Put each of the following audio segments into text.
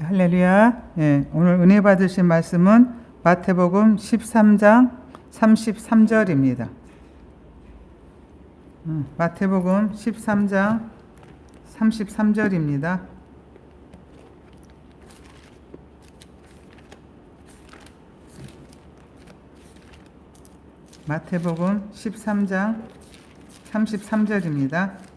할렐루야. 예, 오늘 은혜 받으신 말씀은 마태복음 13장 33절입니다. 마태복음 13장 33절입니다. 마태복음 13장 33절입니다.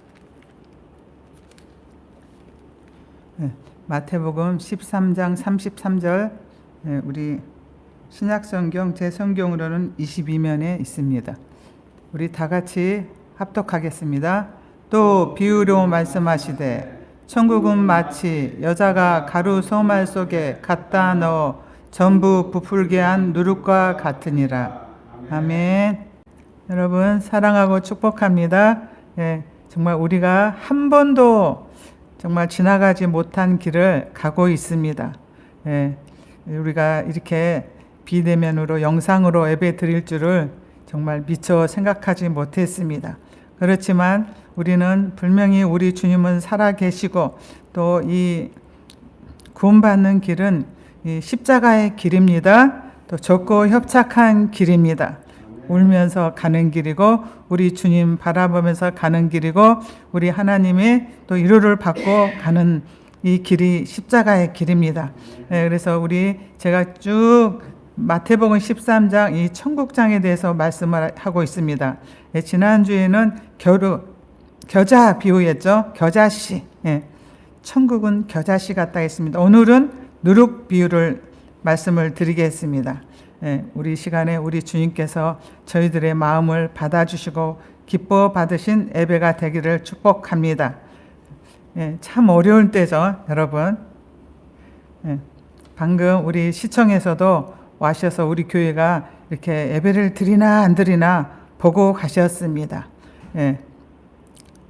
마태복음 13장 33절, 우리 신약성경 제 성경으로는 22면에 있습니다. 우리 다 같이 합독하겠습니다. 또 비유로 말씀하시되 천국은 마치 여자가 가루 소말 속에 갖다 넣어 전부 부풀게 한 누룩과 같으니라. 아멘. 여러분 사랑하고 축복합니다. 정말 우리가 한 번도 정말 지나가지 못한 길을 가고 있습니다. 우리가 이렇게 비대면으로 영상으로 예배 드릴 줄을 정말 미처 생각하지 못했습니다. 그렇지만 우리는 분명히 우리 주님은 살아계시고 또 이 구원받는 길은 이 십자가의 길입니다. 또 좁고 협착한 길입니다. 울면서 가는 길이고 우리 주님 바라보면서 가는 길이고 우리 하나님의 또 위로를 받고 가는 이 길이 십자가의 길입니다. 그래서 제가 쭉 마태복음 13장 이 천국장에 대해서 말씀을 하고 있습니다. 지난주에는 겨자 비유였죠. 겨자씨. 천국은 겨자씨 같다 했습니다. 오늘은 누룩 비유를 말씀을 드리겠습니다. 우리 시간에 우리 주님께서 저희들의 마음을 받아주시고 기뻐 받으신 예배가 되기를 축복합니다. 참 어려울 때죠, 여러분. 방금 우리 시청에서도 와셔서 우리 교회가 이렇게 예배를 드리나 안 드리나 보고 가셨습니다.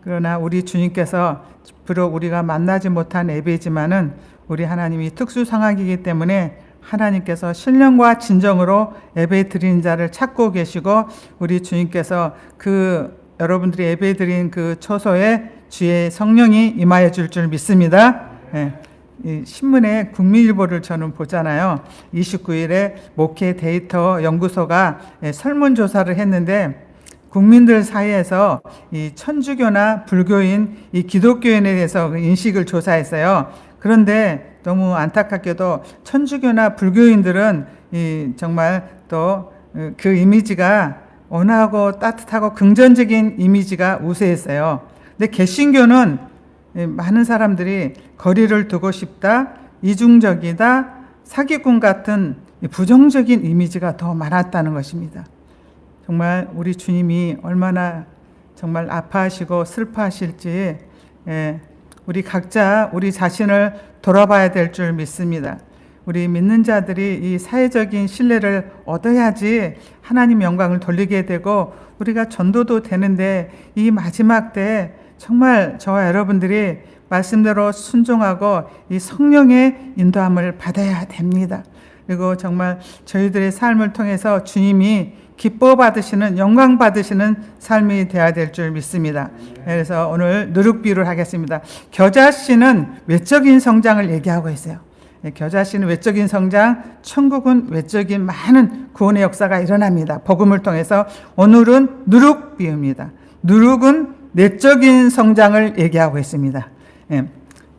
그러나 우리 주님께서 비록 우리가 만나지 못한 예배지만은 우리 하나님이 특수 상황이기 때문에 하나님께서 신령과 진정으로 예배 드리는 자를 찾고 계시고 우리 주님께서 여러분들이 예배 드린 그 처소에 주의 성령이 임하여 줄 믿습니다. 이 신문에 국민일보를 저는 보잖아요. 29일에 목회 데이터 연구소가 설문조사를 했는데 국민들 사이에서 이 천주교나 불교인, 이 기독교인에 대해서 인식을 조사했어요. 그런데 너무 안타깝게도 천주교나 불교인들은 정말 또 그 이미지가 온화하고 따뜻하고 긍정적인 이미지가 우세했어요. 근데 개신교는 많은 사람들이 거리를 두고 싶다, 이중적이다, 사기꾼 같은 부정적인 이미지가 더 많았다는 것입니다. 정말 우리 주님이 얼마나 정말 아파하시고 슬퍼하실지 우리 각자 우리 자신을 돌아봐야 될 줄 믿습니다. 우리 믿는 자들이 이 사회적인 신뢰를 얻어야지 하나님 영광을 돌리게 되고 우리가 전도도 되는데 이 마지막 때 정말 저와 여러분들이 말씀대로 순종하고 이 성령의 인도함을 받아야 됩니다. 그리고 정말 저희들의 삶을 통해서 주님이 기뻐 받으시는 영광 받으시는 삶이 되어야 될 줄 믿습니다. 그래서 오늘 누룩비유를 하겠습니다. 겨자씨는 외적인 성장을 얘기하고 있어요. 겨자씨는 외적인 성장, 천국은 외적인 많은 구원의 역사가 일어납니다. 복음을 통해서. 오늘은 누룩비유입니다. 누룩은 내적인 성장을 얘기하고 있습니다.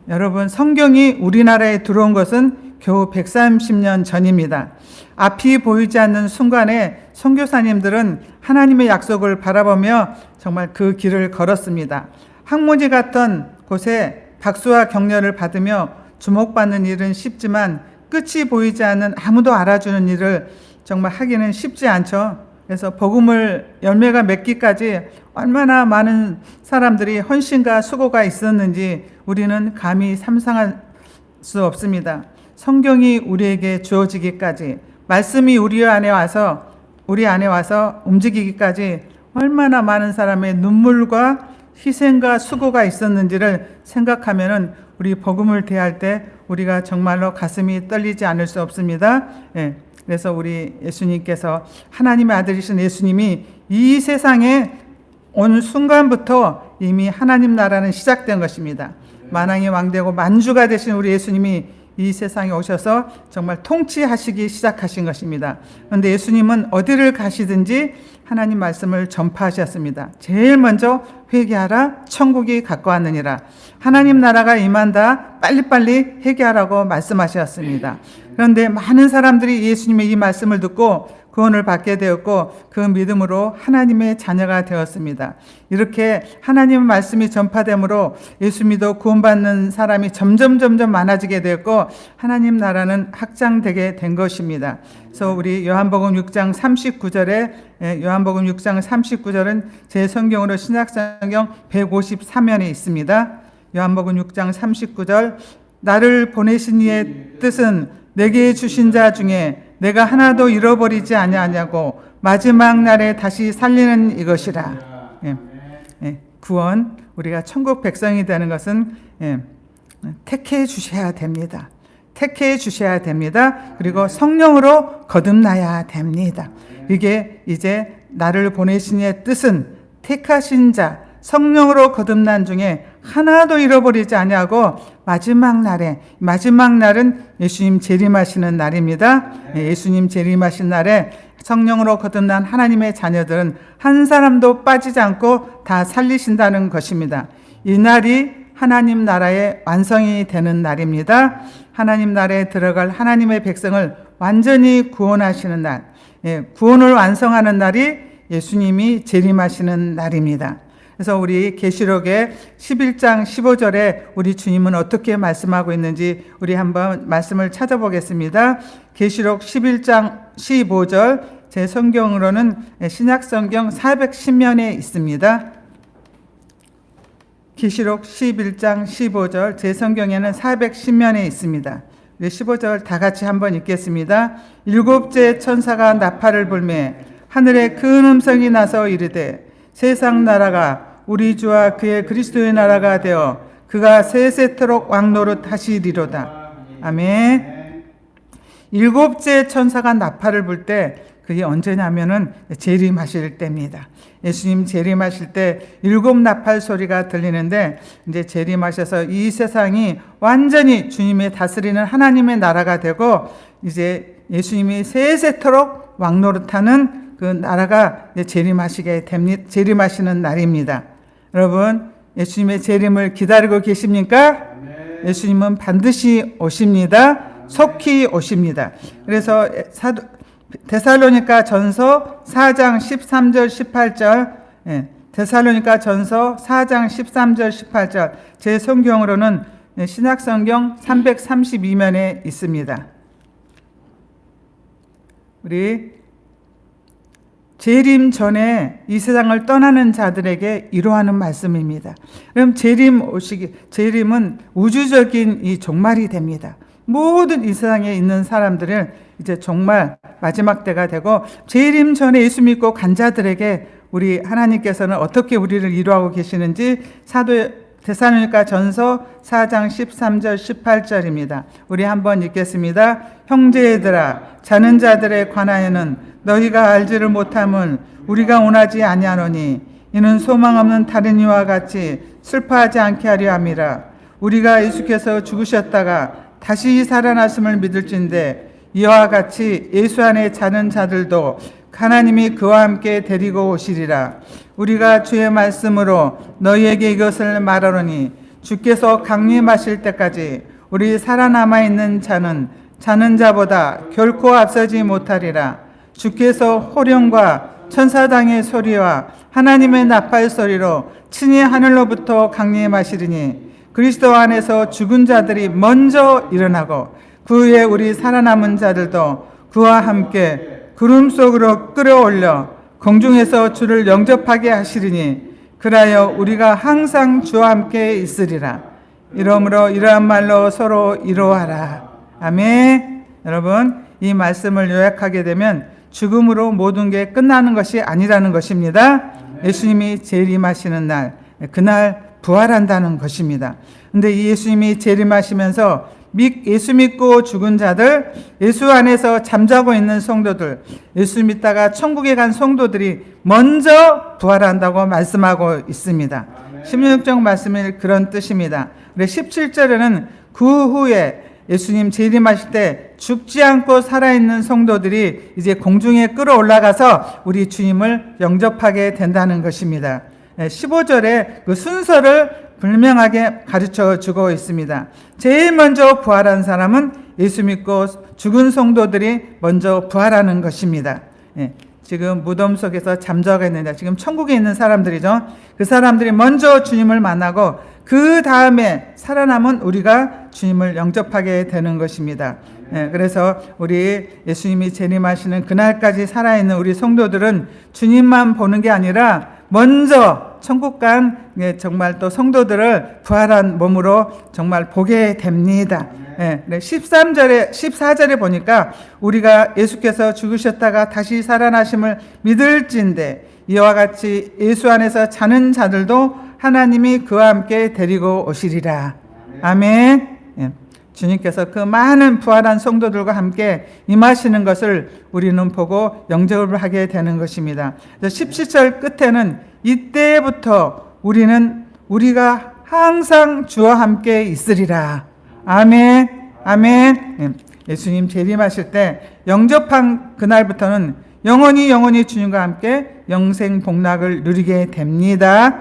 여러분 성경이 우리나라에 들어온 것은 겨우 130년 전입니다. 앞이 보이지 않는 순간에 선교사님들은 하나님의 약속을 바라보며 정말 그 길을 걸었습니다. 항모지 같은 곳에 박수와 격려를 받으며 주목받는 일은 쉽지만 끝이 보이지 않는 아무도 알아주는 일을 정말 하기는 쉽지 않죠. 그래서 복음을 열매가 맺기까지 얼마나 많은 사람들이 헌신과 수고가 있었는지 우리는 감히 상상할 수 없습니다. 성경이 우리에게 주어지기까지, 말씀이 우리 안에 와서 움직이기까지 얼마나 많은 사람의 눈물과 희생과 수고가 있었는지를 생각하면은 우리 복음을 대할 때 우리가 정말로 가슴이 떨리지 않을 수 없습니다. 그래서 우리 예수님께서 하나님의 아들이신 예수님이 이 세상에 온 순간부터 이미 하나님 나라는 시작된 것입니다. 만왕의 왕 되고 만주가 되신 우리 예수님이 이 세상에 오셔서 정말 통치하시기 시작하신 것입니다. 그런데 예수님은 어디를 가시든지 하나님 말씀을 전파하셨습니다. 제일 먼저 회개하라, 천국이 가까웠느니라. 하나님 나라가 임한다, 빨리빨리 회개하라고 말씀하셨습니다. 그런데 많은 사람들이 예수님의 이 말씀을 듣고 구원을 받게 되었고 그 믿음으로 하나님의 자녀가 되었습니다. 이렇게 하나님의 말씀이 전파됨으로 예수 믿어 구원받는 사람이 점점 많아지게 되었고 하나님 나라는 확장되게 된 것입니다. 그래서 우리 요한복음 6장 39절에 요한복음 6장 39절은 제 성경으로 신약성경 153면에 있습니다. 요한복음 6장 39절 나를 보내신 이의 뜻은 내게 주신 자 중에 내가 하나도 잃어버리지 아니하냐고 마지막 날에 다시 살리는 이것이라. 구원, 우리가 천국 백성이 되는 것은 택해 주셔야 됩니다. 택해 주셔야 됩니다. 그리고 성령으로 거듭나야 됩니다. 이게 이제 나를 보내신 이의 뜻은 택하신 자, 성령으로 거듭난 중에 하나도 잃어버리지 아니하고 마지막 날은 예수님 재림하시는 날입니다. 예수님 재림하신 날에 성령으로 거듭난 하나님의 자녀들은 한 사람도 빠지지 않고 다 살리신다는 것입니다. 이 날이 하나님 나라의 완성이 되는 날입니다. 하나님 나라에 들어갈 하나님의 백성을 완전히 구원하시는 날, 구원을 완성하는 날이 예수님이 재림하시는 날입니다. 그래서 우리 계시록의 11장 15절에 우리 주님은 어떻게 말씀하고 있는지 우리 한번 말씀을 찾아보겠습니다. 계시록 11장 15절 제 성경으로는 신약성경 410면에 있습니다. 계시록 11장 15절 제 성경에는 410면에 있습니다. 15절 다 같이 한번 읽겠습니다. 일곱째 천사가 나팔을 불매 하늘에 큰 음성이 나서 이르되 세상 나라가 우리 주와 그의 그리스도의 나라가 되어 그가 세세토록 왕노릇 하시리로다. 아멘. 일곱째 천사가 나팔을 불 때 그게 언제냐면은 재림하실 때입니다. 예수님 재림하실 때 일곱 나팔 소리가 들리는데 이제 재림하셔서 이 세상이 완전히 주님의 다스리는 하나님의 나라가 되고 이제 예수님이 세세토록 왕노릇하는 그 나라가 재림하시는 날입니다. 여러분, 예수님의 재림을 기다리고 계십니까? 예수님은 반드시 오십니다. 속히 오십니다. 그래서 데살로니가 전서 4장 13절 18절 데살로니가 전서 4장 13절 18절 제 성경으로는 신약성경 332면에 있습니다. 우리 재림 전에 이 세상을 떠나는 자들에게 이러하는 말씀입니다. 그럼 재림은 우주적인 이 종말이 됩니다. 모든 이 세상에 있는 사람들은 이제 정말 마지막 때가 되고 재림 전에 예수 믿고 간 자들에게 우리 하나님께서는 어떻게 우리를 위로하고 계시는지 사도 데살로니가 전서 4장 13절 18절입니다. 우리 한번 읽겠습니다. 형제들아 자는 자들에 관하여는 너희가 알지를 못함을 우리가 원하지 아니하노니 이는 소망 없는 다른 이와 같이 슬퍼하지 않게 하려 함이라. 우리가 예수께서 죽으셨다가 다시 살아나심을 믿을진대 이와 같이 예수 안에 자는 자들도 하나님이 그와 함께 데리고 오시리라. 우리가 주의 말씀으로 너희에게 이것을 말하노니 주께서 강림하실 때까지 우리 살아남아 있는 자는 자는 자보다 결코 앞서지 못하리라. 주께서 호령과 천사장의 소리와 하나님의 나팔 소리로 친히 하늘로부터 강림하시리니 그리스도 안에서 죽은 자들이 먼저 일어나고 그 후에 우리 살아남은 자들도 그와 함께 구름 속으로 끌어올려 공중에서 주를 영접하게 하시리니 그라여 우리가 항상 주와 함께 있으리라. 이러므로 이러한 말로 서로 이로하라. 아멘. 여러분, 이 말씀을 요약하게 되면 죽음으로 모든 게 끝나는 것이 아니라는 것입니다. 예수님이 재림하시는 날, 그날 부활한다는 것입니다. 근데 이 예수님이 재림하시면서 예수 믿고 죽은 자들, 예수 안에서 잠자고 있는 성도들, 예수 믿다가 천국에 간 성도들이 먼저 부활한다고 말씀하고 있습니다. 16장 말씀이 그런 뜻입니다. 17절에는 그 후에 예수님 재림하실 때 죽지 않고 살아있는 성도들이 이제 공중에 끌어올라가서 우리 주님을 영접하게 된다는 것입니다. 15절에 그 순서를 분명하게 가르쳐 주고 있습니다. 제일 먼저 부활한 사람은 예수 믿고 죽은 성도들이 먼저 부활하는 것입니다. 지금 무덤 속에서 잠자고 있는데 지금 천국에 있는 사람들이죠. 그 사람들이 먼저 주님을 만나고 그 다음에 살아남은 우리가 주님을 영접하게 되는 것입니다. 그래서 우리 예수님이 재림하시는 그날까지 살아있는 우리 성도들은 주님만 보는 게 아니라 먼저 천국 간 정말 또 성도들을 부활한 몸으로 정말 보게 됩니다. 14절에 보니까 우리가 예수께서 죽으셨다가 다시 살아나심을 믿을진대 이와 같이 예수 안에서 자는 자들도 하나님이 그와 함께 데리고 오시리라. 아멘. 주님께서 그 많은 부활한 성도들과 함께 임하시는 것을 우리는 보고 영접을 하게 되는 것입니다. 17절 끝에는 이때부터 우리가 항상 주와 함께 있으리라. 아멘. 아멘. 예수님 재림하실 때 영접한 그날부터는 영원히 주님과 함께 영생 복락을 누리게 됩니다.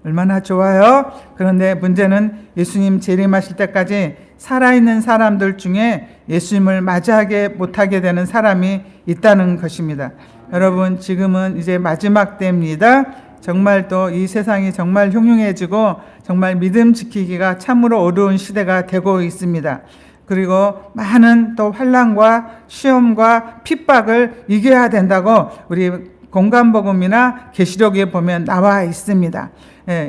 얼마나 좋아요. 그런데 문제는 예수님 재림하실 때까지 살아있는 사람들 중에 예수님을 맞이하게 못하게 되는 사람이 있다는 것입니다. 여러분, 지금은 이제 마지막 때입니다. 정말 또 이 세상이 정말 흉흉해지고 정말 믿음 지키기가 참으로 어려운 시대가 되고 있습니다. 그리고 많은 또 환난과 시험과 핍박을 이겨야 된다고 우리 공관복음이나 계시록에 보면 나와 있습니다.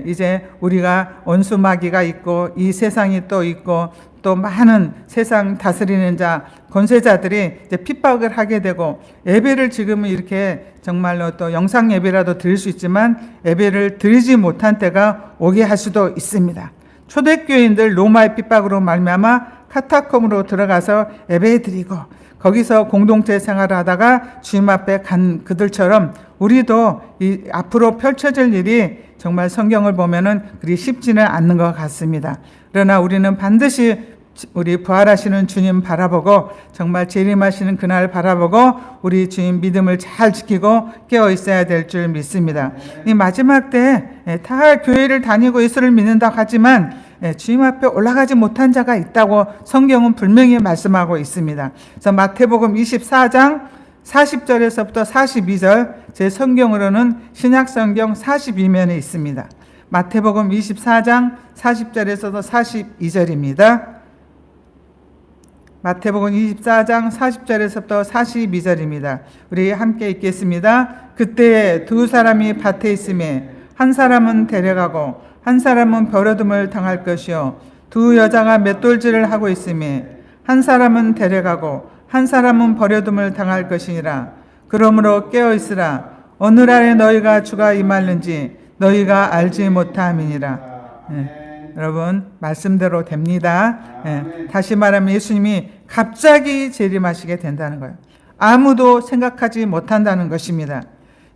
이제 우리가 원수마귀가 있고 이 세상이 또 있고 또 많은 세상 다스리는 자, 권세자들이 이제 핍박을 하게 되고 예배를 지금은 이렇게 정말로 또 영상 예배라도 드릴 수 있지만 예배를 드리지 못한 때가 오게 할 수도 있습니다. 초대교인들 로마의 핍박으로 말미암아 카타콤으로 들어가서 예배 드리고 거기서 공동체 생활을 하다가 주님 앞에 간 그들처럼 우리도 이 앞으로 펼쳐질 일이 정말 성경을 보면은 그리 쉽지는 않는 것 같습니다. 그러나 우리는 반드시 우리 부활하시는 주님 바라보고 정말 재림하시는 그날 바라보고 우리 주님 믿음을 잘 지키고 깨어 있어야 될 줄 믿습니다. 이 마지막 때 다 교회를 다니고 예수를 믿는다고 하지만 주님 앞에 올라가지 못한 자가 있다고 성경은 분명히 말씀하고 있습니다. 그래서 마태복음 24장 40절에서부터 42절 제 성경으로는 신약성경 42면에 있습니다. 마태복음 24장 40절에서도 42절입니다. 마태복음 24장 40절에서부터 42절입니다. 우리 함께 읽겠습니다. 그때 두 사람이 밭에 있음에 한 사람은 데려가고 한 사람은 버려둠을 당할 것이요 두 여자가 맷돌질을 하고 있음에 한 사람은 데려가고 한 사람은 버려둠을 당할 것이니라. 그러므로 깨어 있으라. 어느 날에 너희가 주가 임하는지 너희가 알지 못함이니라. 여러분 말씀대로 됩니다. 다시 말하면 예수님이 갑자기 재림하시게 된다는 거예요. 아무도 생각하지 못한다는 것입니다.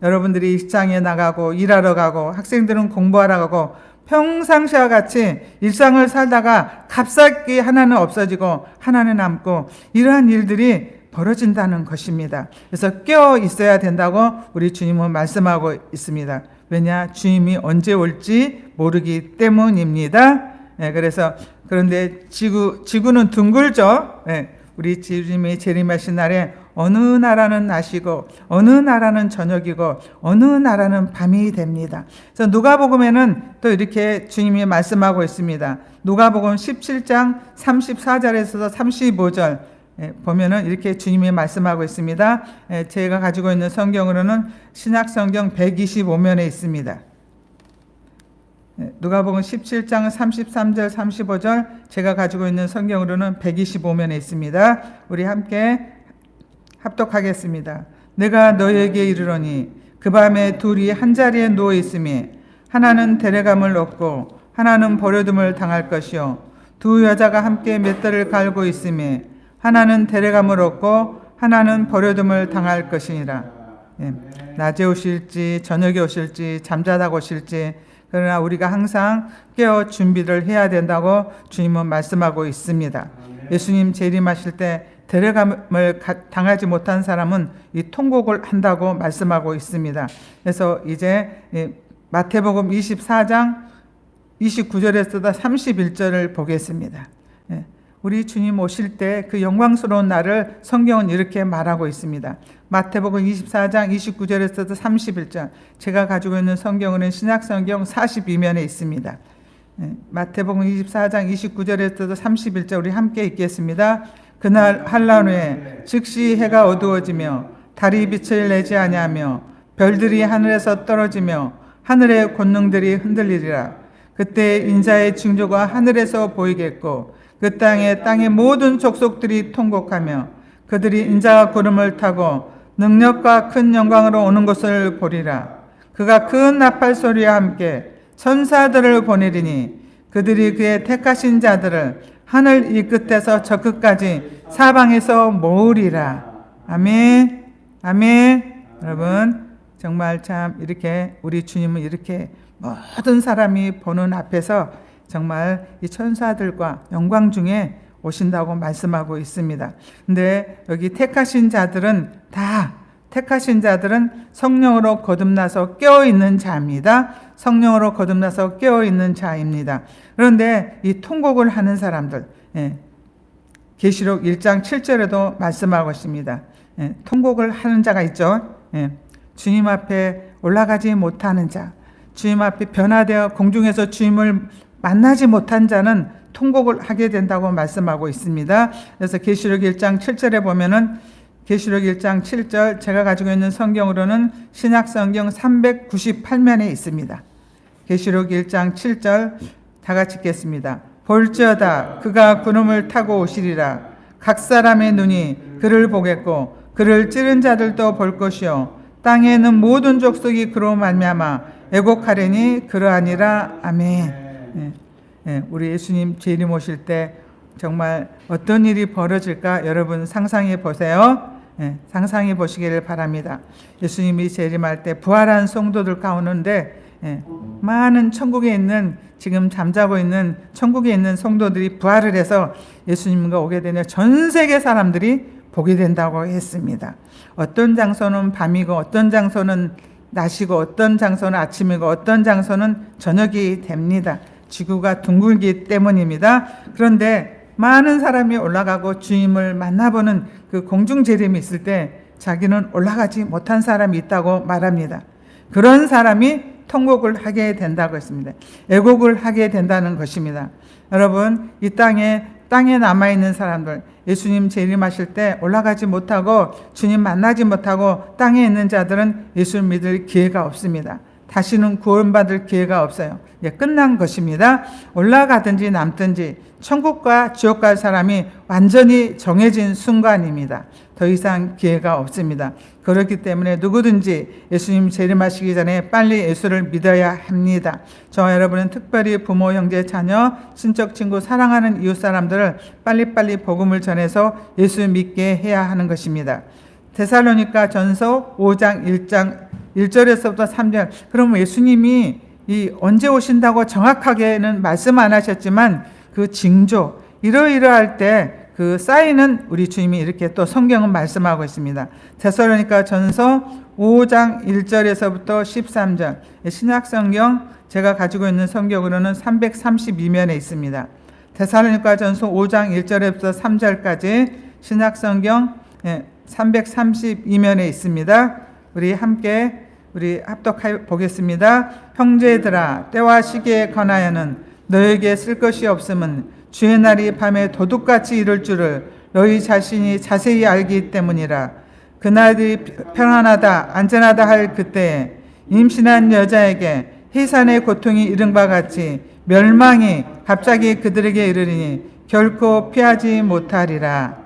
여러분들이 직장에 나가고 일하러 가고 학생들은 공부하러 가고 평상시와 같이 일상을 살다가 갑자기 하나는 없어지고 하나는 남고 이러한 일들이 벌어진다는 것입니다. 그래서 깨어 있어야 된다고 우리 주님은 말씀하고 있습니다. 왜냐? 주님이 언제 올지 모르기 때문입니다. 그런데 지구는 둥글죠. 우리 주님이 재림하신 날에 어느 나라는 낮이고 어느 나라는 저녁이고 어느 나라는 밤이 됩니다. 그래서 누가복음에는 또 이렇게 주님이 말씀하고 있습니다. 누가복음 17장 34절에서 35절 보면은 이렇게 주님이 말씀하고 있습니다. 제가 가지고 있는 성경으로는 신약성경 125면에 있습니다. 누가복음 17장 33절 35절 제가 가지고 있는 성경으로는 125면에 있습니다. 우리 함께 합독하겠습니다. 내가 너에게 이르노니 그 밤에 둘이 한 자리에 누워 있으니 하나는 데려감을 얻고 하나는 버려둠을 당할 것이요 두 여자가 함께 맷돌을 갈고 있으니 하나는 데려감을 얻고 하나는 버려둠을 당할 것이니라. 낮에 오실지 저녁에 오실지 잠자다가 오실지 그러나 우리가 항상 깨어 준비를 해야 된다고 주님은 말씀하고 있습니다. 예수님 재림하실 때 데려감을 당하지 못한 사람은 이 통곡을 한다고 말씀하고 있습니다. 그래서 이제 마태복음 24장 29절에서 31절을 보겠습니다. 우리 주님 오실 때 그 영광스러운 날을 성경은 이렇게 말하고 있습니다. 마태복음 24장 29절에서 31절, 제가 가지고 있는 성경은 신약성경 42면에 있습니다. 마태복음 24장 29절에서 31절 우리 함께 읽겠습니다. 그날 한란 후에 즉시 해가 어두워지며 달이 빛을 내지 아니하며 별들이 하늘에서 떨어지며 하늘의 권능들이 흔들리리라. 그때 인자의 징조가 하늘에서 보이겠고 그 땅의 모든 족속들이 통곡하며 그들이 인자가 구름을 타고 능력과 큰 영광으로 오는 것을 보리라. 그가 큰 나팔 소리와 함께 천사들을 보내리니 그들이 그의 택하신 자들을 하늘 이 끝에서 저 끝까지 사방에서 모으리라. 아멘. 아멘. 여러분 정말 참 이렇게 우리 주님은 이렇게 모든 사람이 보는 앞에서 정말 이 천사들과 영광 중에 오신다고 말씀하고 있습니다. 근데 여기 택하신 자들은 성령으로 거듭나서 깨어있는 자입니다. 성령으로 거듭나서 깨어있는 자입니다. 그런데 이 통곡을 하는 사람들, 계시록 1장 7절에도 말씀하고 있습니다. 통곡을 하는 자가 있죠. 주님 앞에 올라가지 못하는 자, 주님 앞에 변화되어 공중에서 주님을 만나지 못한 자는 통곡을 하게 된다고 말씀하고 있습니다. 그래서 계시록 1장 7절에 보면은 계시록 1장 7절, 제가 가지고 있는 성경으로는 신약성경 398면에 있습니다. 계시록 1장 7절 다 같이 읽겠습니다. 볼지어다 그가 구름을 타고 오시리라. 각 사람의 눈이 그를 보겠고 그를 찌른 자들도 볼 것이요 땅에 있는 모든 족속이 그로 말미암아 애곡하려니 그러하니라. 아멘. 우리 예수님 재림 오실 때 정말 어떤 일이 벌어질까 여러분 상상해 보세요. 상상해 보시기를 바랍니다. 예수님이 재림할 때 부활한 성도들 가운데 많은 천국에 있는 지금 잠자고 있는 천국에 있는 성도들이 부활을 해서 예수님과 오게 되면 전 세계 사람들이 보게 된다고 했습니다. 어떤 장소는 밤이고 어떤 장소는 낮이고 어떤 장소는 아침이고 어떤 장소는 저녁이 됩니다. 지구가 둥글기 때문입니다. 그런데 많은 사람이 올라가고 주님을 만나보는 그 공중 재림이 있을 때 자기는 올라가지 못한 사람이 있다고 말합니다. 그런 사람이 통곡을 하게 된다고 했습니다. 애곡을 하게 된다는 것입니다. 여러분 이 땅에 남아있는 사람들, 예수님 재림하실 때 올라가지 못하고 주님 만나지 못하고 땅에 있는 자들은 예수를 믿을 기회가 없습니다. 다시는 구원받을 기회가 없어요. 끝난 것입니다. 올라가든지 남든지 천국과 지옥 갈 사람이 완전히 정해진 순간입니다. 더 이상 기회가 없습니다. 그렇기 때문에 누구든지 예수님 재림하시기 전에 빨리 예수를 믿어야 합니다. 저와 여러분은 특별히 부모, 형제, 자녀, 친척, 친구, 사랑하는 이웃 사람들을 빨리빨리 복음을 전해서 예수 믿게 해야 하는 것입니다. 데살로니가 전서 5장 1절에서부터 3절. 그러면 예수님이 언제 오신다고 정확하게는 말씀 안 하셨지만 그 징조, 이러이러할 때 그 사인은 우리 주님이 이렇게 또 성경은 말씀하고 있습니다. 데살로니가 전서 5장 1절에서부터 13절. 신약성경 제가 가지고 있는 성경으로는 332면에 있습니다. 데살로니가 전서 5장 1절에부터 3절까지 신약성경 332면에 있습니다. 우리 함께 합독해 보겠습니다. 형제들아 때와 시기에 관하여는 너에게 쓸 것이 없음은 주의 날이 밤에 도둑같이 이를 줄을 너희 자신이 자세히 알기 때문이라. 그날이 평안하다 안전하다 할 그때에 임신한 여자에게 해산의 고통이 이른 바 같이 멸망이 갑자기 그들에게 이르리니 결코 피하지 못하리라.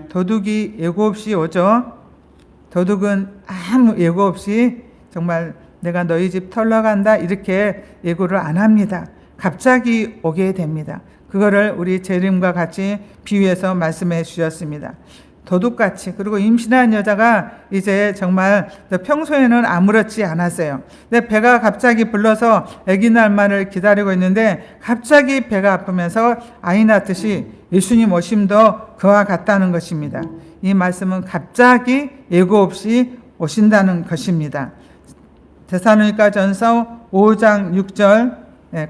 도둑이 예고 없이 오죠. 도둑은 아무 예고 없이 정말 내가 너희 집 털러 간다 이렇게 예고를 안 합니다. 갑자기 오게 됩니다. 그거를 우리 재림과 같이 비유해서 말씀해 주셨습니다. 도둑같이. 그리고 임신한 여자가 이제 정말 평소에는 아무렇지 않았어요. 근데 배가 갑자기 불러서 아기 날만을 기다리고 있는데 갑자기 배가 아프면서 아이 낳듯이 예수님 오심도 그와 같다는 것입니다. 이 말씀은 갑자기 예고 없이 오신다는 것입니다. 데살로니가전서 5장 6절.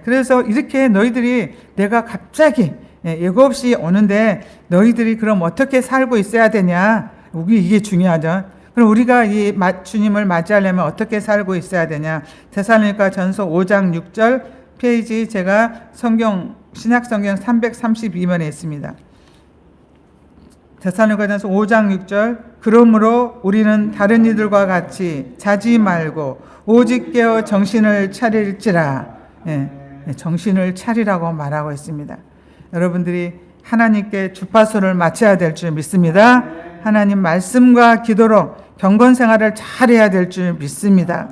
그래서 이렇게 너희들이 내가 갑자기 예고 없이 오는데 너희들이 그럼 어떻게 살고 있어야 되냐? 이게 중요하죠. 그럼 우리가 이 주님을 맞이하려면 어떻게 살고 있어야 되냐? 데살로니가전서 5장 6절 페이지 제가 신약성경 332면에 있습니다. 데살로니가전서 5장 6절. 그러므로 우리는 다른 이들과 같이 자지 말고 오직 깨어 정신을 차릴지라. 정신을 차리라고 말하고 있습니다. 여러분들이 하나님께 주파수를 맞춰야 될 줄 믿습니다. 하나님 말씀과 기도로 경건 생활을 잘해야 될 줄 믿습니다.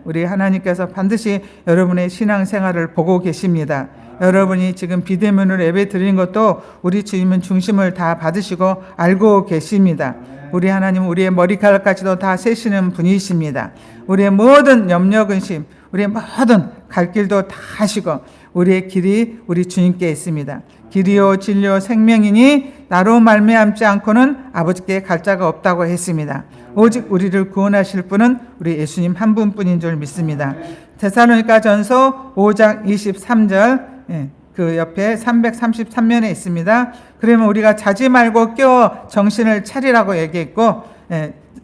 우리 하나님께서 반드시 여러분의 신앙생활을 보고 계십니다. 여러분이 지금 비대면으로 예배 드리는 것도 우리 주님은 중심을 다 받으시고 알고 계십니다. 우리 하나님은 우리의 머리카락까지도 다 세시는 분이십니다. 우리의 모든 염려 근심, 우리의 모든 갈 길도 다 하시고 우리의 길이 우리 주님께 있습니다. 길이요 진리요 생명이니 나로 말미암지 않고는 아버지께 갈 자가 없다고 했습니다. 오직 우리를 구원하실 분은 우리 예수님 한 분뿐인 줄 믿습니다. 데살로니가전서 5장 23절 그 옆에 333면에 있습니다. 그러면 우리가 자지 말고 깨어 정신을 차리라고 얘기했고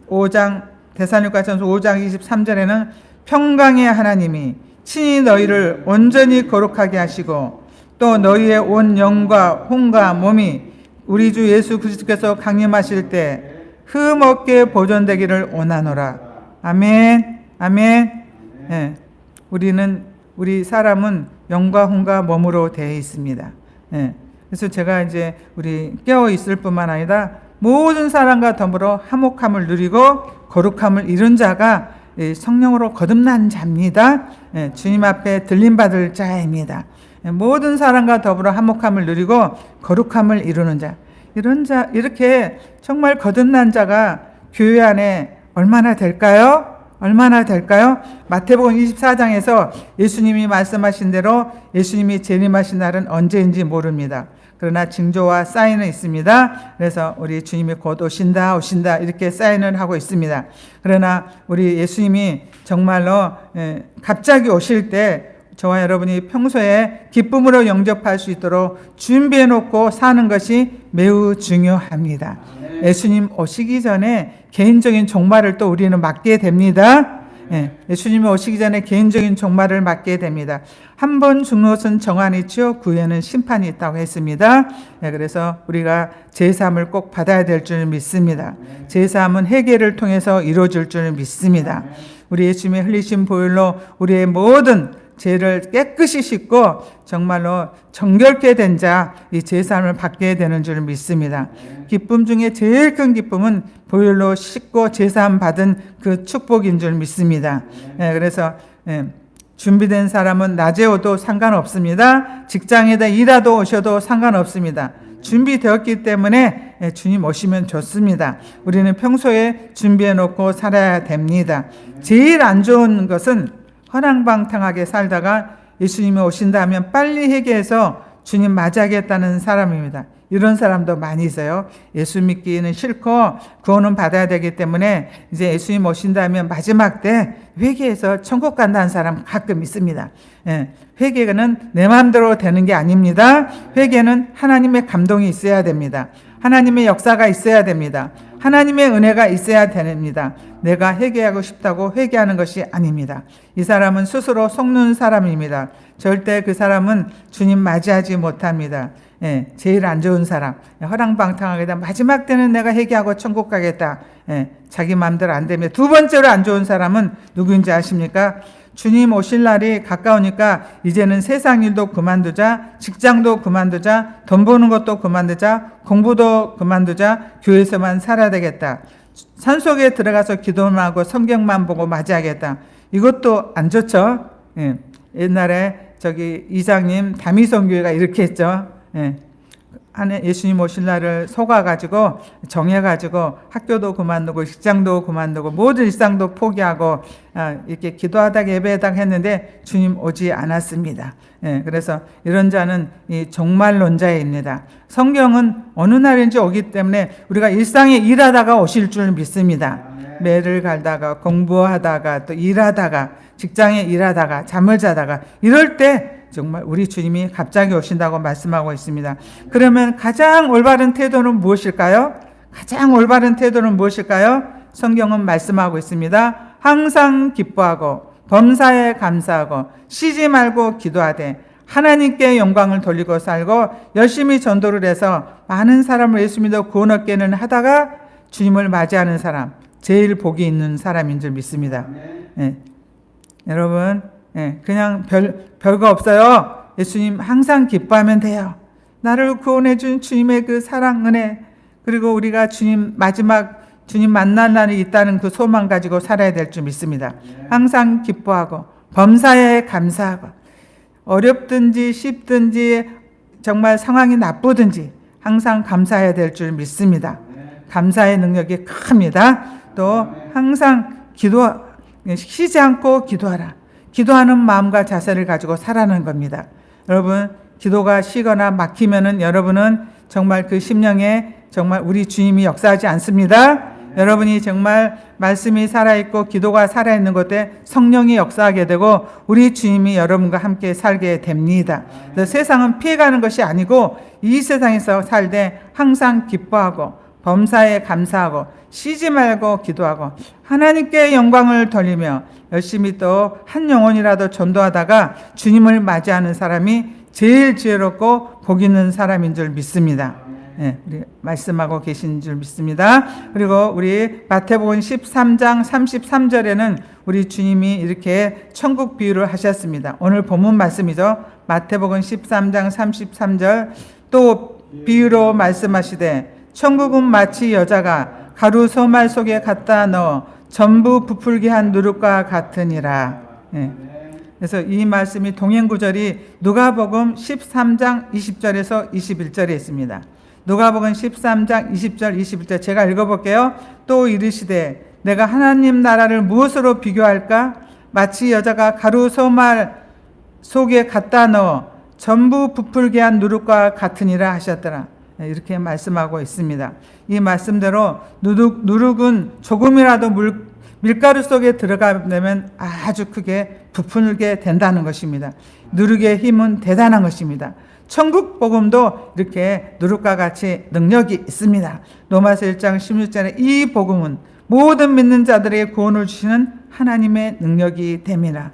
5장 데살로니가전서 5장 23절에는 평강의 하나님이 친히 너희를 온전히 거룩하게 하시고 또 너희의 온 영과 혼과 몸이 우리 주 예수 그리스도께서 강림하실 때 흠없게 보존되기를 원하노라. 아멘. 아멘. 우리 사람은 영과 혼과 몸으로 되어 있습니다. 그래서 제가 이제 우리 깨어 있을 뿐만 아니라 모든 사람과 더불어 화목함을 누리고 거룩함을 이룬 자가 성령으로 거듭난 자입니다. 주님 앞에 들림받을 자입니다. 모든 사람과 더불어 화목함을 누리고 거룩함을 이루는 자. 이렇게 정말 거듭난 자가 교회 안에 얼마나 될까요? 얼마나 될까요? 마태복음 24장에서 예수님이 말씀하신 대로 예수님이 재림하신 날은 언제인지 모릅니다. 그러나 징조와 사인은 있습니다. 그래서 우리 주님이 곧 오신다 이렇게 사인을 하고 있습니다. 그러나 우리 예수님이 정말로 갑자기 오실 때 저와 여러분이 평소에 기쁨으로 영접할 수 있도록 준비해 놓고 사는 것이 매우 중요합니다. 예수님 오시기 전에 개인적인 종말을 또 우리는 맞게 됩니다. 예수님이 오시기 전에 개인적인 종말을 맞게 됩니다. 한 번 죽는 것은 정한이 있죠. 그 후에는 심판이 있다고 했습니다. 그래서 우리가 제사함을 꼭 받아야 될 줄 믿습니다. 제사함은 회개를 통해서 이루어질 줄 믿습니다. 우리 예수님의 흘리신 보혈로 우리의 모든 죄를 깨끗이 씻고 정말로 정결케 된 자 이 제사함을 받게 되는 줄 믿습니다. 기쁨 중에 제일 큰 기쁨은 보혈로 씻고 제사함 받은 그 축복인 줄 믿습니다. 그래서 준비된 사람은 낮에 오도 상관없습니다. 직장에다 일하도 오셔도 상관없습니다. 준비되었기 때문에 주님 오시면 좋습니다. 우리는 평소에 준비해 놓고 살아야 됩니다. 제일 안 좋은 것은 허랑방탕하게 살다가 예수님이 오신다면 빨리 회개해서 주님 맞이하겠다는 사람입니다. 이런 사람도 많이 있어요. 예수 믿기는 싫고 구원은 받아야 되기 때문에 이제 예수님 오신다면 마지막 때 회개해서 천국 간다는 사람 가끔 있습니다. 회개는 내 마음대로 되는 게 아닙니다. 회개는 하나님의 감동이 있어야 됩니다. 하나님의 역사가 있어야 됩니다. 하나님의 은혜가 있어야 됩니다. 내가 회개하고 싶다고 회개하는 것이 아닙니다. 이 사람은 스스로 속는 사람입니다. 절대 그 사람은 주님 맞이하지 못합니다. 제일 안 좋은 사람, 허랑방탕하게 마지막 때는 내가 회개하고 천국 가겠다. 자기 마음대로 안 되면 두 번째로 안 좋은 사람은 누구인지 아십니까? 주님 오실 날이 가까우니까 이제는 세상 일도 그만두자, 직장도 그만두자, 돈 버는 것도 그만두자, 공부도 그만두자, 교회에서만 살아야 되겠다. 산속에 들어가서 기도만 하고 성경만 보고 맞이하겠다. 이것도 안 좋죠. 옛날에 저기 이장님 다미성교회가 이렇게 했죠. 예수님 오실 날을 속아가지고 정해가지고 학교도 그만두고 직장도 그만두고 모든 일상도 포기하고 이렇게 기도하다가 예배하다가 했는데 주님 오지 않았습니다. 그래서 이런 자는 이 종말론자입니다. 성경은 어느 날인지 오기 때문에 우리가 일상에 일하다가 오실 줄 믿습니다. 매를 갈다가 공부하다가 또 일하다가 직장에 일하다가 잠을 자다가 이럴 때 정말 우리 주님이 갑자기 오신다고 말씀하고 있습니다. 그러면 가장 올바른 태도는 무엇일까요? 가장 올바른 태도는 무엇일까요? 성경은 말씀하고 있습니다. 항상 기뻐하고 범사에 감사하고 쉬지 말고 기도하되 하나님께 영광을 돌리고 살고 열심히 전도를 해서 많은 사람을 예수 믿어 구원 얻게는 하다가 주님을 맞이하는 사람, 제일 복이 있는 사람인 줄 믿습니다. 여러분, 그냥 별거 없어요. 예수님 항상 기뻐하면 돼요. 나를 구원해 준 주님의 그 사랑, 은혜, 그리고 우리가 주님 만날 날이 있다는 그 소망 가지고 살아야 될 줄 믿습니다. 항상 기뻐하고 범사에 감사하고 어렵든지 쉽든지 정말 상황이 나쁘든지 항상 감사해야 될 줄 믿습니다. 감사의 능력이 큽니다. 또 항상 쉬지 않고 기도하라. 기도하는 마음과 자세를 가지고 살아가는 겁니다. 여러분, 기도가 쉬거나 막히면은 여러분은 정말 그 심령에 정말 우리 주님이 역사하지 않습니다. 여러분이 정말 말씀이 살아있고 기도가 살아있는 곳에 성령이 역사하게 되고 우리 주님이 여러분과 함께 살게 됩니다. 세상은 피해가는 것이 아니고 이 세상에서 살되 항상 기뻐하고 범사에 감사하고 쉬지 말고 기도하고 하나님께 영광을 돌리며 열심히 또 한 영혼이라도 전도하다가 주님을 맞이하는 사람이 제일 지혜롭고 복 있는 사람인 줄 믿습니다. 우리 말씀하고 계신 줄 믿습니다. 그리고 우리 마태복음 13장 33절에는 우리 주님이 이렇게 천국 비유를 하셨습니다. 오늘 본문 말씀이죠. 마태복음 13장 33절 또 비유로 말씀하시되 천국은 마치 여자가 가루 소말 속에 갖다 넣어 전부 부풀게 한 누룩과 같으니라. 그래서 이 말씀이 동행구절이 누가복음 13장 20절에서 21절에 있습니다. 누가복음 13장 20절 21절 제가 읽어볼게요. 또 이르시되 내가 하나님 나라를 무엇으로 비교할까? 마치 여자가 가루 소말 속에 갖다 넣어 전부 부풀게 한 누룩과 같으니라 하셨더라. 이렇게 말씀하고 있습니다. 이 말씀대로 누룩은 조금이라도 밀가루 속에 들어가면 아주 크게 부풀게 된다는 것입니다. 누룩의 힘은 대단한 것입니다. 천국 복음도 이렇게 누룩과 같이 능력이 있습니다. 로마서 1장 16절에 이 복음은 모든 믿는 자들에게 구원을 주시는 하나님의 능력이 됩니다.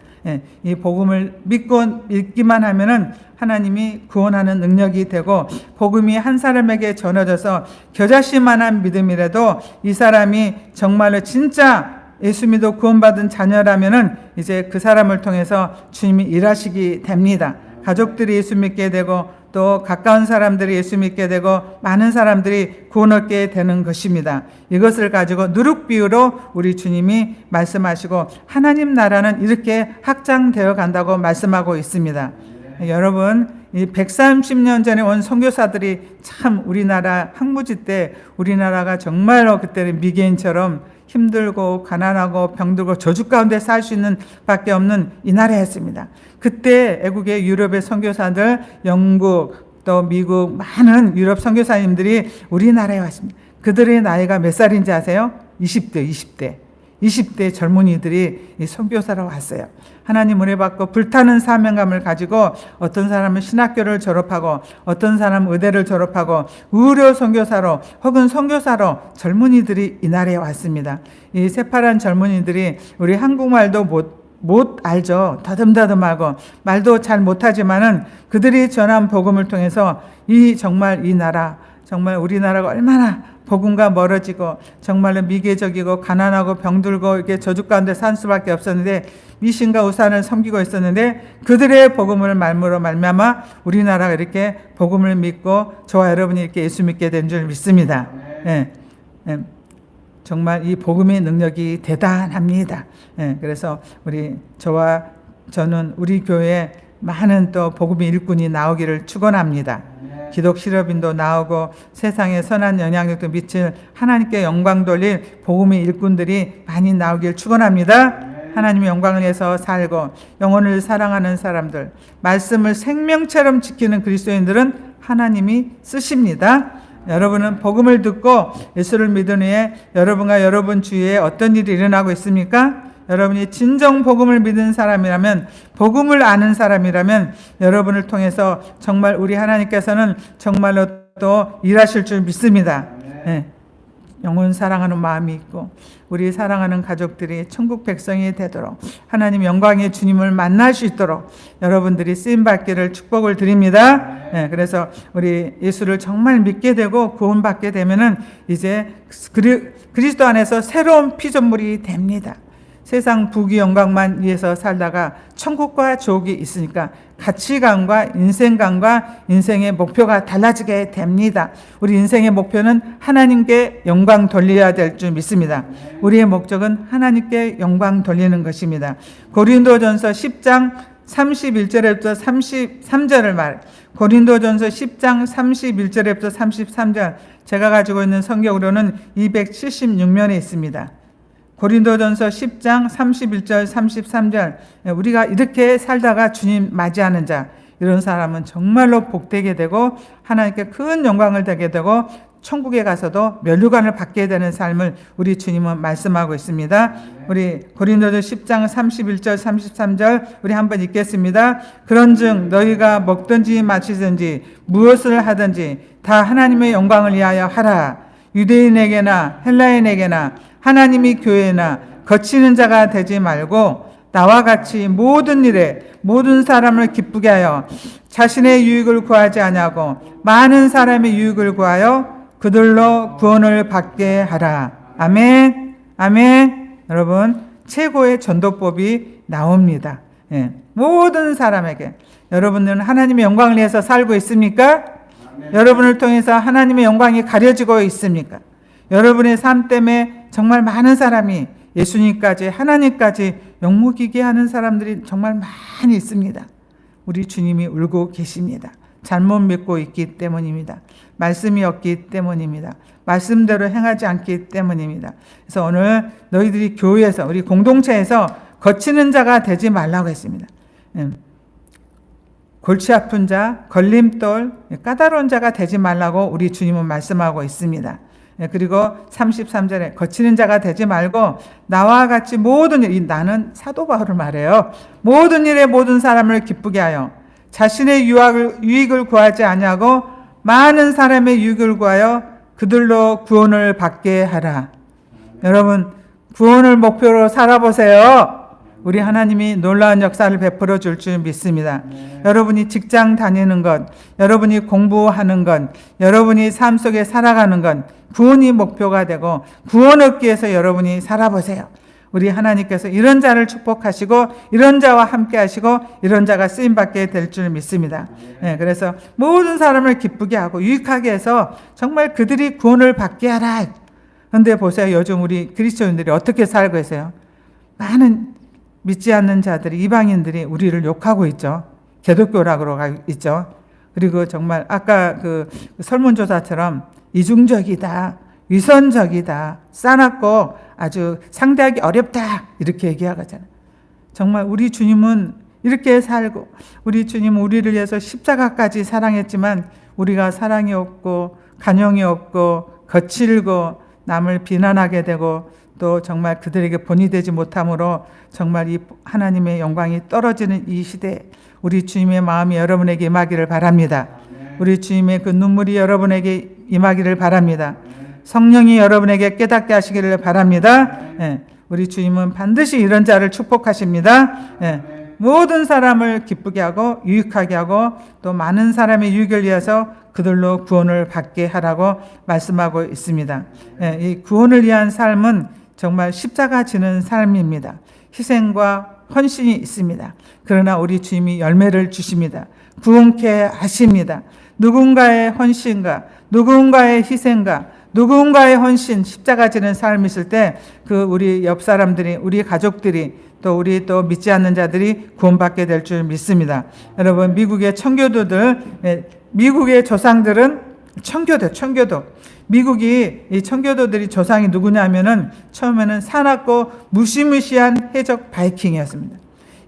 이 복음을 믿기만 하면은 하나님이 구원하는 능력이 되고 복음이 한 사람에게 전해져서 겨자씨만한 믿음이라도 이 사람이 정말로 진짜 예수 믿어 구원받은 자녀라면은 이제 그 사람을 통해서 주님이 일하시게 됩니다. 가족들이 예수 믿게 되고 또 가까운 사람들이 예수 믿게 되고 많은 사람들이 구원 얻게 되는 것입니다. 이것을 가지고 누룩 비유로 우리 주님이 말씀하시고 하나님 나라는 이렇게 확장되어 간다고 말씀하고 있습니다. 여러분, 이 130년 전에 온 선교사들이 참 우리나라 항무지 때 우리나라가 정말로 그때는 미개인처럼 힘들고 가난하고 병들고 저주 가운데 살 수 있는 밖에 없는 이 나라였습니다. 그때 애국의 유럽의 선교사들, 영국 또 미국 많은 유럽 선교사님들이 우리나라에 왔습니다. 그들의 나이가 몇 살인지 아세요? 20대 젊은이들이 이 선교사로 왔어요. 하나님 은혜 받고 불타는 사명감을 가지고 어떤 사람은 신학교를 졸업하고 어떤 사람은 의대를 졸업하고 의료 선교사로 혹은 선교사로 젊은이들이 이 나라에 왔습니다. 이 새파란 젊은이들이 우리 한국말도 못 알죠. 더듬더듬하고 말도 잘 못하지만은 그들이 전한 복음을 통해서 정말 이 나라, 정말 우리나라가 얼마나 복음과 멀어지고 정말로 미개적이고 가난하고 병들고 이렇게 저주 가운데 산 수밖에 없었는데 미신과 우산을 섬기고 있었는데 그들의 복음을 말미암아 우리나라가 이렇게 복음을 믿고 저와 여러분이 이렇게 예수 믿게 된 줄 믿습니다. 정말 이 복음의 능력이 대단합니다. 그래서 저는 우리 교회에 많은 또 복음의 일꾼이 나오기를 축원합니다. 기독 실업인도 나오고 세상에 선한 영향력도 미칠 하나님께 영광 돌릴 복음의 일꾼들이 많이 나오길 축원합니다. 하나님의 영광을 위해서 살고 영혼을 사랑하는 사람들, 말씀을 생명처럼 지키는 그리스도인들은 하나님이 쓰십니다. 여러분은 복음을 듣고 예수를 믿은 후에 여러분과 여러분 주위에 어떤 일이 일어나고 있습니까? 여러분이 진정 복음을 믿은 사람이라면, 복음을 아는 사람이라면 여러분을 통해서 정말 우리 하나님께서는 정말로 또 일하실 줄 믿습니다. 네. 영혼 사랑하는 마음이 있고 우리 사랑하는 가족들이 천국 백성이 되도록 하나님 영광의 주님을 만날 수 있도록 여러분들이 쓰임받기를 축복을 드립니다. 네, 그래서 우리 예수를 정말 믿게 되고 구원받게 되면은 이제 그리스도 안에서 새로운 피조물이 됩니다. 세상 부귀 영광만 위해서 살다가 천국과 지옥이 있으니까 가치관과 인생관과 인생의 목표가 달라지게 됩니다. 우리 인생의 목표는 하나님께 영광 돌려야 될 줄 믿습니다. 우리의 목적은 하나님께 영광 돌리는 것입니다. 고린도전서 10장 31절부터 33절을 고린도전서 10장 31절부터 33절, 제가 가지고 있는 성경으로는 276면에 있습니다. 고린도전서 10장 31절 33절, 우리가 이렇게 살다가 주님 맞이하는 자, 이런 사람은 정말로 복되게 되고 하나님께 큰 영광을 되게 되고 천국에 가서도 면류관을 받게 되는 삶을 우리 주님은 말씀하고 있습니다. 우리 고린도전 10장 31절 33절 우리 한번 읽겠습니다. 그런즉 너희가 먹든지 마시든지 무엇을 하든지 다 하나님의 영광을 위하여 하라. 유대인에게나 헬라인에게나 하나님이 교회나 거치는 자가 되지 말고 나와 같이 모든 일에 모든 사람을 기쁘게 하여 자신의 유익을 구하지 아니하고 많은 사람의 유익을 구하여 그들로 구원을 받게 하라. 아멘. 아멘. 여러분, 최고의 전도법이 나옵니다. 예. 모든 사람에게. 여러분들은 하나님의 영광을 위해서 살고 있습니까? 아멘. 여러분을 통해서 하나님의 영광이 가려지고 있습니까? 여러분의 삶 때문에 정말 많은 사람이 예수님까지 하나님까지 욕먹이게 하는 사람들이 정말 많이 있습니다. 우리 주님이 울고 계십니다. 잘못 믿고 있기 때문입니다. 말씀이 없기 때문입니다. 말씀대로 행하지 않기 때문입니다. 그래서 오늘 너희들이 교회에서 우리 공동체에서 거치는 자가 되지 말라고 했습니다. 골치 아픈 자, 걸림돌, 까다로운 자가 되지 말라고 우리 주님은 말씀하고 있습니다. 그리고 33절에 거치는 자가 되지 말고 나와 같이 모든 일, 나는 사도 바울을 말해요. 모든 일에 모든 사람을 기쁘게 하여 자신의 유익을 구하지 아니하고 많은 사람의 유익을 구하여 그들로 구원을 받게 하라. 여러분, 구원을 목표로 살아보세요. 우리 하나님이 놀라운 역사를 베풀어 줄 줄 믿습니다. 여러분이 직장 다니는 것, 여러분이 공부하는 것, 여러분이 삶 속에 살아가는 것, 구원이 목표가 되고 구원 얻기 위해서 여러분이 살아보세요. 우리 하나님께서 이런 자를 축복하시고 이런 자와 함께 하시고 이런 자가 쓰임받게 될 줄 믿습니다. 네, 그래서 모든 사람을 기쁘게 하고 유익하게 해서 정말 그들이 구원을 받게 하라. 그런데 보세요. 요즘 우리 그리스도인들이 어떻게 살고 계세요? 많은 믿지 않는 자들이, 이방인들이 우리를 욕하고 있죠. 개독교라고 그러고 있죠. 그리고 정말 아까 그 설문조사처럼 이중적이다, 위선적이다, 싸납고 아주 상대하기 어렵다, 이렇게 얘기하잖아요. 정말 우리 주님은 이렇게 살고, 우리 주님은 우리를 위해서 십자가까지 사랑했지만 우리가 사랑이 없고 간용이 없고 거칠고 남을 비난하게 되고 또 정말 그들에게 본이 되지 못함으로 정말 이 하나님의 영광이 떨어지는 이 시대에 우리 주님의 마음이 여러분에게 임하기를 바랍니다. 우리 주님의 그 눈물이 여러분에게 임하기를 바랍니다. 성령이 여러분에게 깨닫게 하시기를 바랍니다. 예, 우리 주님은 반드시 이런 자를 축복하십니다. 예, 모든 사람을 기쁘게 하고 유익하게 하고 또 많은 사람의 유익을 위해서 그들로 구원을 받게 하라고 말씀하고 있습니다. 예, 이 구원을 위한 삶은 정말 십자가 지는 삶입니다. 희생과 헌신이 있습니다. 그러나 우리 주님이 열매를 주십니다. 구원케 하십니다. 누군가의 헌신과 누군가의 희생과 누군가의 헌신, 십자가 지는 삶이 있을 때 그 우리 옆 사람들이, 우리 가족들이 또 우리 또 믿지 않는 자들이 구원받게 될 줄 믿습니다. 여러분, 미국의 청교도들 미국의 조상들은 청교도. 미국이 이 청교도들이 조상이 누구냐면은 처음에는 사납고 무시무시한 해적 바이킹이었습니다.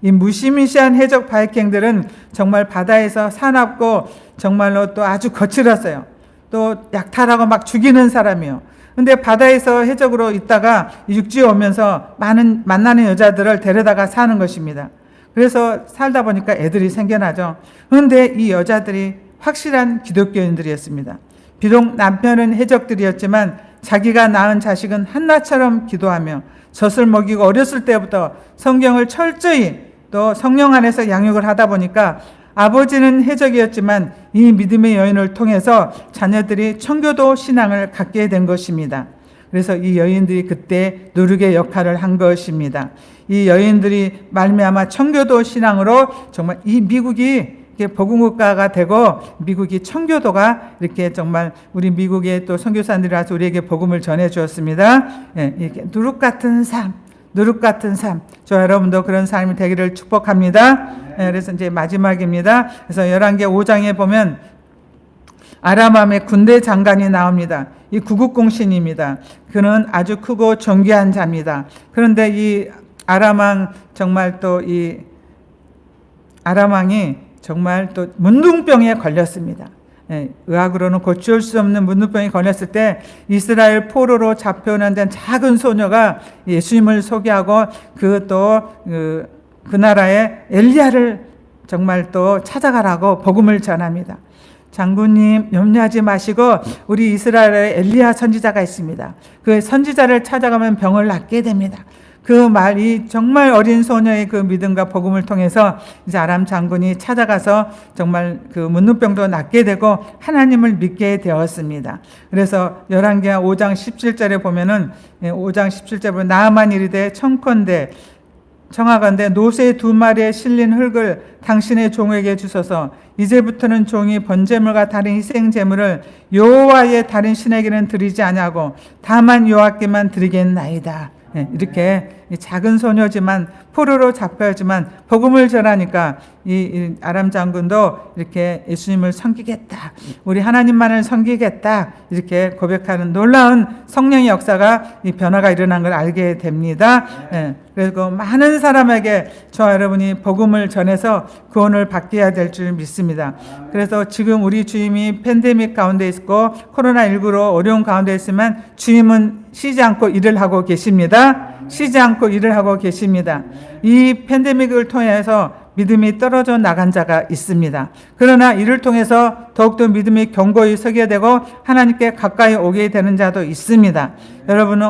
이 무시무시한 해적 바이킹들은 정말 바다에서 사납고 정말로 또 아주 거칠었어요. 또 약탈하고 막 죽이는 사람이요. 근데 바다에서 해적으로 있다가 육지에 오면서 만나는 여자들을 데려다가 사는 것입니다. 그래서 살다 보니까 애들이 생겨나죠. 그런데 이 여자들이 확실한 기독교인들이었습니다. 비록 남편은 해적들이었지만 자기가 낳은 자식은 한나처럼 기도하며 젖을 먹이고 어렸을 때부터 성경을 철저히 또 성령 안에서 양육을 하다 보니까 아버지는 해적이었지만 이 믿음의 여인을 통해서 자녀들이 청교도 신앙을 갖게 된 것입니다. 그래서 이 여인들이 그때 누룩의 역할을 한 것입니다. 이 여인들이 말미암아 청교도 신앙으로 정말 이 미국이 복음국가가 되고 미국이 청교도가 이렇게 정말 우리 미국의 또 선교사님들이 와서 우리에게 복음을 전해 주었습니다. 이렇게 누룩 같은 삶. 저 여러분도 그런 삶이 되기를 축복합니다. 그래서 이제 마지막입니다. 그래서 열왕기 5장에 보면 아람왕의 군대 장관이 나옵니다. 이 구국공신입니다. 그는 아주 크고 존귀한 자입니다. 그런데 이 아람왕 정말 또 이 아람왕이 정말 또 문둥병에 걸렸습니다. 의학으로는 고칠 수 없는 문둥병에 걸렸을 때 이스라엘 포로로 잡혀오는 작은 소녀가 예수님을 소개하고 그 나라에 엘리야를 정말 또 찾아가라고 복음을 전합니다. 장군님 염려하지 마시고 우리 이스라엘에 엘리야 선지자가 있습니다. 그 선지자를 찾아가면 병을 낫게 됩니다. 그 말이 정말 어린 소녀의 그 믿음과 복음을 통해서 이제 아람 장군이 찾아가서 정말 그 문둥병도 낫게 되고 하나님을 믿게 되었습니다. 그래서 열왕기하 5장 17절에 보면은 5장 17절에 보면 나아만 이르되 청하건대 노새 2마리에 실린 흙을 당신의 종에게 주소서. 이제부터는 종이 번제물과 다른 희생제물을 여호와의 다른 신에게는 드리지 아니하고 다만 여호와께만 드리겠나이다. 이렇게 작은 소녀지만 포로로 잡혀야지만 복음을 전하니까 이 아람 장군도 이렇게 예수님을 섬기겠다, 우리 하나님만을 섬기겠다 이렇게 고백하는 놀라운 성령의 역사가 이 변화가 일어난 걸 알게 됩니다. 그리고 많은 사람에게 저와 여러분이 복음을 전해서 구원을 받게 될 줄 믿습니다. 그래서 지금 우리 주님이 팬데믹 가운데 있고 코로나19로 어려운 가운데 있으면 주님은 쉬지 않고 일을 하고 계십니다. 쉬지 않고 일을 하고 계십니다. 이 팬데믹을 통해서 믿음이 떨어져 나간 자가 있습니다. 그러나 이를 통해서 더욱더 믿음이 견고히 서게 되고 하나님께 가까이 오게 되는 자도 있습니다. 여러분은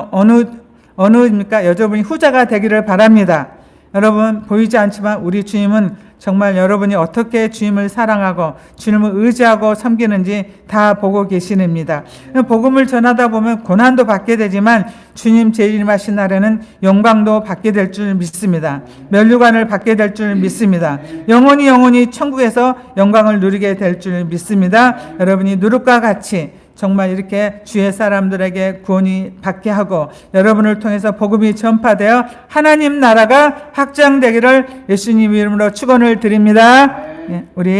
어느입니까? 여러분이 후자가 되기를 바랍니다. 여러분 보이지 않지만 우리 주님은 정말 여러분이 어떻게 주님을 사랑하고 주님을 의지하고 섬기는지 다 보고 계시는입니다. 복음을 전하다 보면 고난도 받게 되지만 주님 재림하신 날에는 영광도 받게 될 줄 믿습니다. 면류관을 받게 될 줄 믿습니다. 영원히 천국에서 영광을 누리게 될 줄 믿습니다. 여러분이 누룩과 같이 정말 이렇게 주의 사람들에게 구원이 받게 하고 여러분을 통해서 복음이 전파되어 하나님 나라가 확장되기를 예수님 이름으로 축원을 드립니다. 우리